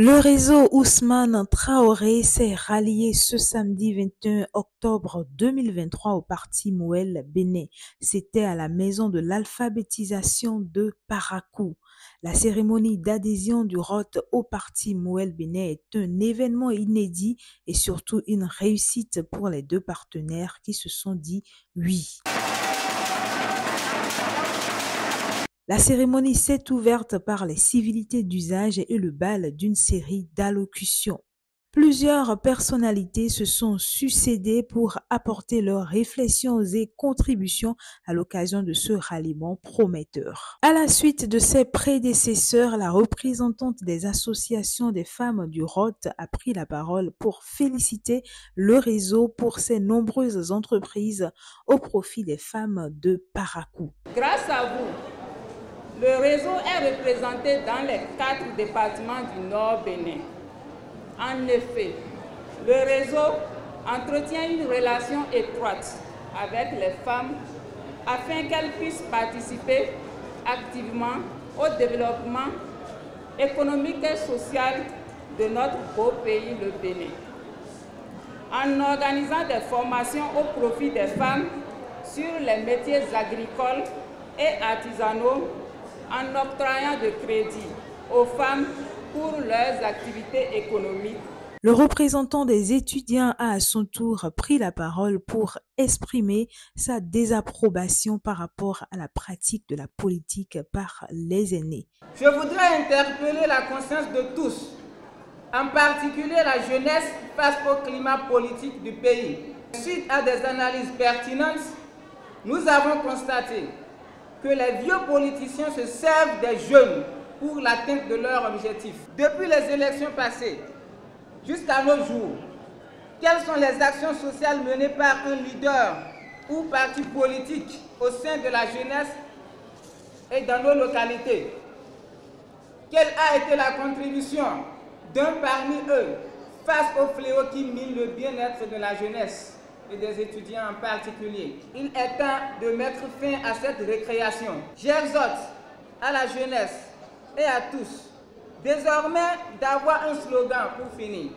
Le réseau Ousmane Traoré s'est rallié ce samedi 21 octobre 2023 au parti Mouel Béné. C'était à la maison de l'alphabétisation de Parakou. La cérémonie d'adhésion du ROT au parti Mouel Béné est un événement inédit et surtout une réussite pour les deux partenaires qui se sont dit oui. La cérémonie s'est ouverte par les civilités d'usage et le bal d'une série d'allocutions. Plusieurs personnalités se sont succédées pour apporter leurs réflexions et contributions à l'occasion de ce ralliement prometteur. À la suite de ses prédécesseurs, la représentante des associations des femmes du ROT a pris la parole pour féliciter le réseau pour ses nombreuses entreprises au profit des femmes de Parakou. Grâce à vous, le réseau est représenté dans les 4 départements du Nord Bénin. En effet, le réseau entretient une relation étroite avec les femmes afin qu'elles puissent participer activement au développement économique et social de notre beau pays, le Bénin. En organisant des formations au profit des femmes sur les métiers agricoles et artisanaux, en octroyant de crédits aux femmes pour leurs activités économiques. Le représentant des étudiants a à son tour pris la parole pour exprimer sa désapprobation par rapport à la pratique de la politique par les aînés. Je voudrais interpeller la conscience de tous, en particulier la jeunesse face au climat politique du pays. Suite à des analyses pertinentes, nous avons constaté que les vieux politiciens se servent des jeunes pour l'atteinte de leurs objectifs. Depuis les élections passées jusqu'à nos jours, quelles sont les actions sociales menées par un leader ou parti politique au sein de la jeunesse et dans nos localités? Quelle a été la contribution d'un parmi eux face au fléau qui mine le bien-être de la jeunesse et des étudiants en particulier? Il est temps de mettre fin à cette récréation. J'exhorte à la jeunesse et à tous désormais d'avoir un slogan pour finir.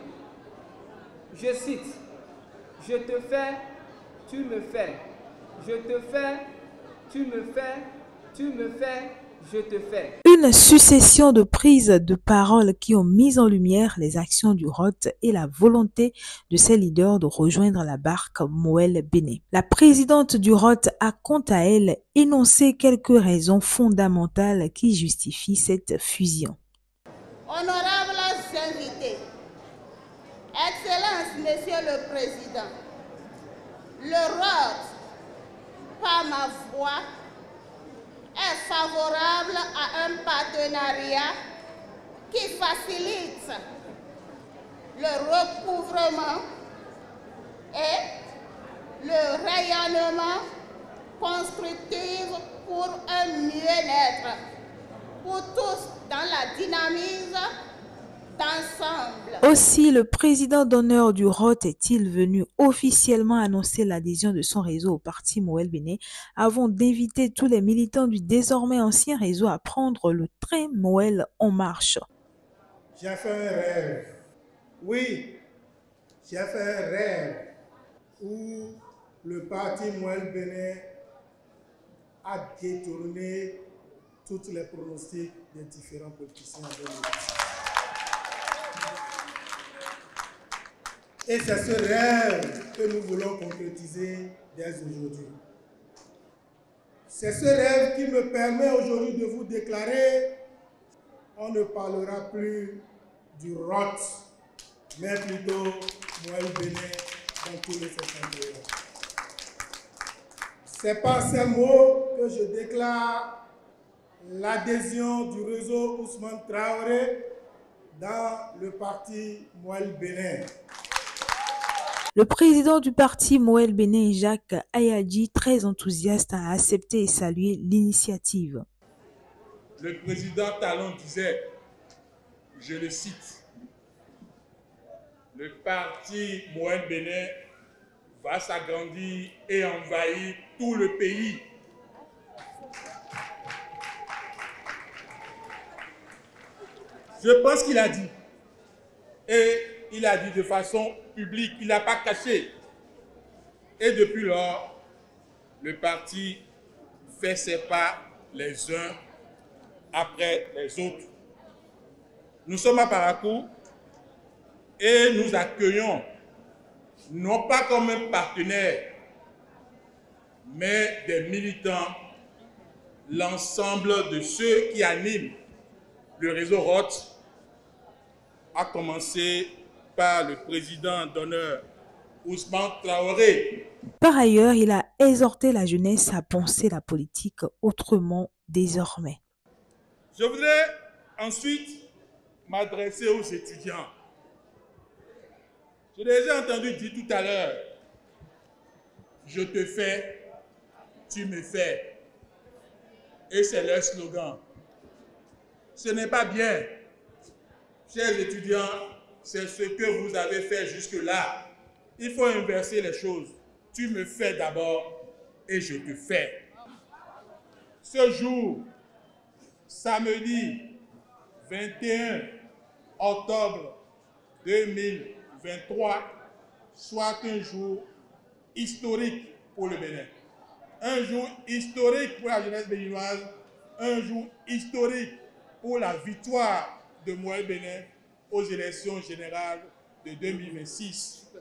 Je cite: je te fais, tu me fais. Je te fais, tu me fais, tu me fais, je te fais. Une succession de prises de parole qui ont mis en lumière les actions du ROT et la volonté de ses leaders de rejoindre la barque Mouel Béné. La présidente du ROT a quant à elle énoncé quelques raisons fondamentales qui justifient cette fusion. Honorables invités, Excellences, Monsieur le Président, le ROT, par ma voix, est favorable à un partenariat qui facilite le recouvrement et le rayonnement constructif pour un mieux-être pour tous dans la dynamisme d'ensemble. Aussi, le président d'honneur du ROT est-il venu officiellement annoncer l'adhésion de son réseau au parti Mouel Béné avant d'inviter tous les militants du désormais ancien réseau à prendre le train Mouel en marche. J'ai fait un rêve. Oui, j'ai fait un rêve où le parti Mouel Béné a détourné toutes les pronostics des différents politiciens de l'État. Et c'est ce rêve que nous voulons concrétiser dès aujourd'hui. C'est ce rêve qui me permet aujourd'hui de vous déclarer: on ne parlera plus du ROT, mais plutôt Mouel Béné dans tous les secteurs. C'est par ces mots que je déclare l'adhésion du réseau Ousmane Traoré dans le parti Mouel Béné. Le président du parti Mouel Béné, Jacques Ayadji, très enthousiaste, a accepté et salué l'initiative. Le président Talon disait, je le cite, « Le parti Mouel Béné va s'agrandir et envahir tout le pays. » Je pense qu'il a dit Et il a dit de façon publique, il n'a pas caché. Et depuis lors, le parti fait ses pas les uns après les autres. Nous sommes à Parakou et nous accueillons, non pas comme un partenaire, mais des militants, l'ensemble de ceux qui animent le réseau Roth, à commencer par le président d'honneur Ousmane Traoré. Par ailleurs, il a exhorté la jeunesse à penser la politique autrement désormais. Je voudrais ensuite m'adresser aux étudiants. Je les ai entendus dire tout à l'heure, je te fais, tu me fais. Et c'est leur slogan. Ce n'est pas bien. Chers étudiants, c'est ce que vous avez fait jusque-là. Il faut inverser les choses. Tu me fais d'abord et je te fais. Ce jour, samedi 21 octobre 2023, soit un jour historique pour le Bénin. Un jour historique pour la jeunesse béninoise, un jour historique pour la victoire de Moël Bénin aux élections générales de 2026.